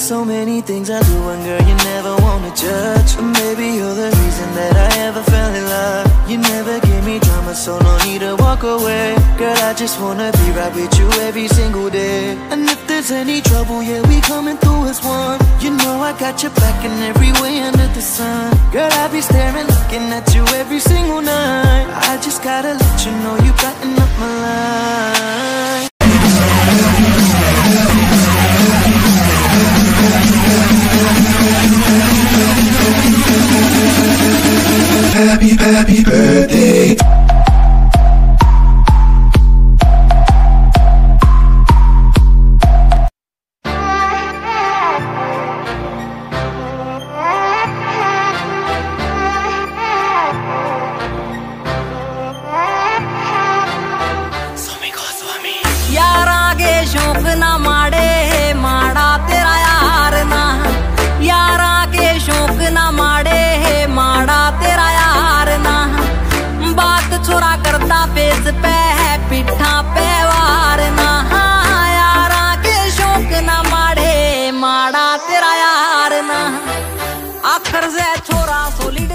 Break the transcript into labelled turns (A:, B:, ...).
A: so many things I do, and girl, you never wanna judge. Maybe you're the reason that I ever fell in love. You never give me drama, so no need to walk away. Girl, I just wanna be right with you every single day. And if there's any trouble, yeah, we coming through as one. You know I got your back in every way under the sun. Girl, I be staring, looking at you every single night. I just gotta let you know you brighten up my life.
B: Happy birthday.
C: यार आगे शौक ना माड़े, माड़ा तेरा यार ना। यार आगे शौक ना माड़े, माड़ा तेरा यार ना। बात छोरा करता फेस पे है, पिठा पे वार ना। यार आगे शौक ना माड़े, माड़ा तेरा यार ना। आखिर से छोरा सोली